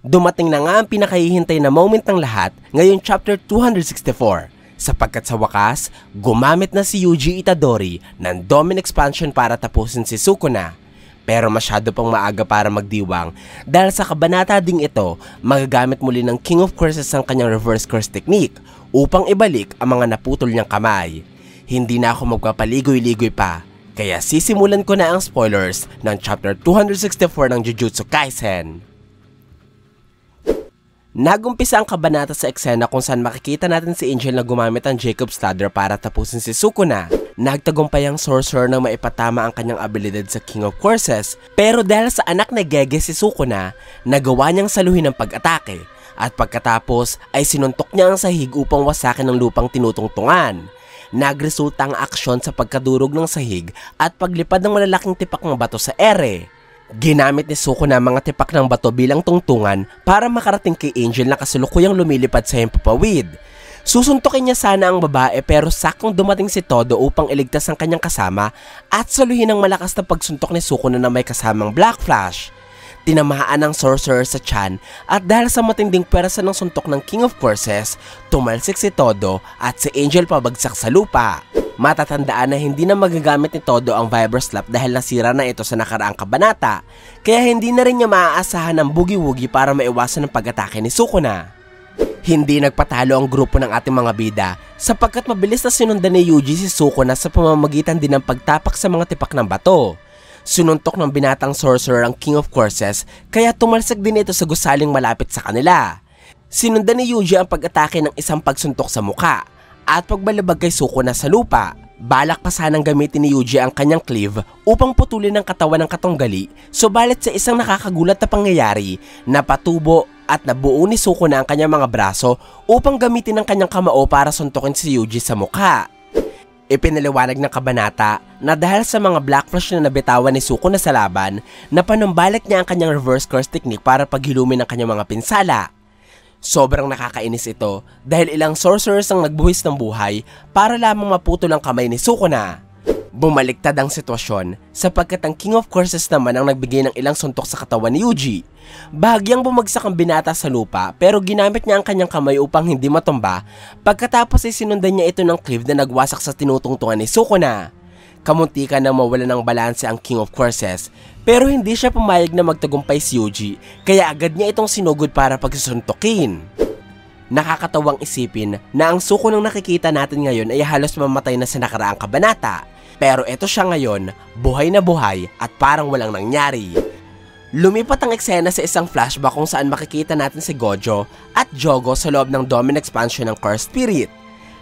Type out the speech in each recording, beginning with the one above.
Dumating na nga ang pinakahihintay na moment ng lahat ngayong chapter 264, sapagkat sa wakas, gumamit na si Yuji Itadori ng Domin Expansion para tapusin si Sukuna. Pero masyado pang maaga para magdiwang dahil sa kabanata ding ito, magagamit muli ng King of Curses ang kanyang reverse curse technique upang ibalik ang mga naputol niyang kamay. Hindi na ako magpapaligoy-ligoy pa, kaya sisimulan ko na ang spoilers ng chapter 264 ng Jujutsu Kaisen. Nagumpisa ang kabanata sa eksena kung saan makikita natin si Angel na gumamit ang Jacob's Ladder para tapusin si Sukuna. Nagtagumpay ang sorcerer na maipatama ang kanyang abilidad sa King of Curses, pero dahil sa anak na Gege si Sukuna, nagawa niyang saluhin ang pag-atake at pagkatapos ay sinuntok niya ang sahig upang wasakin ang lupang tinutungtungan. Nagresulta ang aksyon sa pagkadurog ng sahig at paglipad ng malalaking tipak ng bato sa ere. Ginamit ni Sukuna mga tipak ng bato bilang tungtungan para makarating kay Angel na kasalukuyang lumilipad sa himpapawid. Susuntukin niya sana ang babae pero saktong dumating si Todo upang iligtas ang kanyang kasama at saluhin ang malakas na pagsuntok ni Sukuna na may kasamang Black Flash. Tinamaan ang sorcerer sa tiyan at dahil sa matinding pwersa ng suntok ng King of Curses, tumalsik si Todo at si Angel pabagsak sa lupa. Matatandaan na hindi na magagamit ni Todo ang Vibro Slap dahil nasira na ito sa nakaraang kabanata, kaya hindi na rin niya maaasahan ang bugi-wugi para maiwasan ang pag-atake ni Sukuna. Hindi nagpatalo ang grupo ng ating mga bida sapagkat mabilis na sinundan ni Yuji si Sukuna sa pamamagitan din ng pagtapak sa mga tipak ng bato. Sununtok ng binatang sorcerer ang King of Curses kaya tumalsik din ito sa gusaling malapit sa kanila. Sinundan ni Yuji ang pag-atake ng isang pagsuntok sa muka at pagbalabag kay Sukuna sa lupa. Balak pa sanang gamitin ni Yuji ang kanyang cleave upang putulin ang katawan ng katunggali, subalit sa isang nakakagulat na pangyayari, napatubo at nabuo ni Sukuna ang kanyang mga braso upang gamitin ang kanyang kamao para suntukin si Yuji sa mukha. Ipinaliwanag ng kabanata na dahil sa mga Black Flash na nabitawan ni Sukuna sa laban, napanumbalik niya ang kanyang reverse curse technique para paghilumin ang kanyang mga pinsala. Sobrang nakakainis ito dahil ilang sorcerers ang nagbuhis ng buhay para lamang maputol ang kamay ni Sukuna. Bumaliktad ang sitwasyon sapagkat ang King of Curses naman ang nagbigay ng ilang suntok sa katawan ni Yuji. Bahagyang bumagsak ang binata sa lupa pero ginamit niya ang kanyang kamay upang hindi matumba, pagkatapos ay sinundan niya ito ng cleave na nagwasak sa tinutungtungan ni Sukuna. Kamuntikan na mawala ng balanse ang King of Curses pero hindi siya pumayag na magtagumpay si Yuji kaya agad niya itong sinugod para pagsusuntukin. Nakakatawang isipin na ang Sukunang nakikita natin ngayon ay halos mamatay na sa nakaraang kabanata, pero ito siya ngayon, buhay na buhay at parang walang nangyari. Lumipat ang eksena sa isang flashback kung saan makikita natin si Gojo at Jogo sa loob ng Domin Expansion ng Cursed Spirit.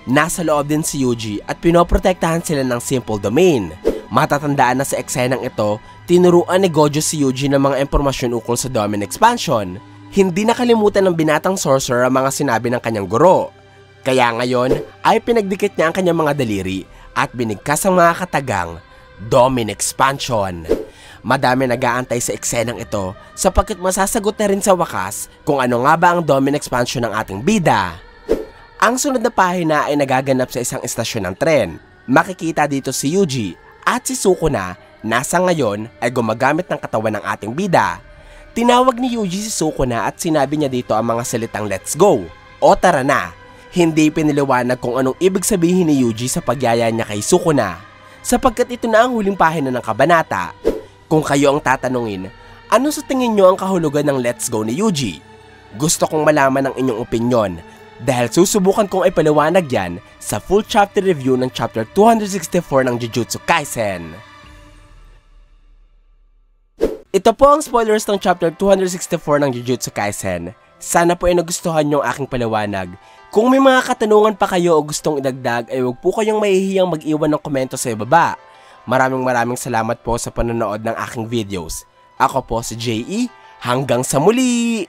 Nasa loob din si Yuji at pinoprotektahan sila ng Simple Domain. Matatandaan na sa eksenang ito, tinuruan ni Gojo si Yuji ng mga impormasyon ukol sa Domin Expansion. Hindi nakalimutan ng binatang sorcerer ang mga sinabi ng kanyang guro. Kaya ngayon ay pinagdikit niya ang kanyang mga daliri at binigkas ang mga katagang Domin Expansion. Madami nag-aantay sa eksenang ito sapagkat masasagot na rin sa wakas kung ano nga ba ang Domin Expansion ng ating bida. Ang sunod na pahina ay nagaganap sa isang estasyon ng tren. Makikita dito si Yuji at si Sukuna na sa ngayon ay gumagamit ng katawan ng ating bida. Tinawag ni Yuji si Sukuna at sinabi niya dito ang mga salitang let's go o tara na. Hindi piniliwanag kung anong ibig sabihin ni Yuji sa pagyaya niya kay Sukuna, sapagkat ito na ang huling pahina ng kabanata. Kung kayo ang tatanungin, ano sa tingin nyo ang kahulugan ng let's go ni Yuji? Gusto kong malaman ang inyong opinyon dahil susubukan kong ipaliwanag yan sa full chapter review ng chapter 264 ng Jujutsu Kaisen. Ito po ang spoilers ng chapter 264 ng Jujutsu Kaisen. Sana po ay nagustuhan nyo ang aking paliwanag. Kung may mga katanungan pa kayo o gustong idagdag ay huwag po kayong mahihiyang mag-iwan ng komento sa ibaba. Maraming salamat po sa panonood ng aking videos. Ako po si JE, hanggang sa muli!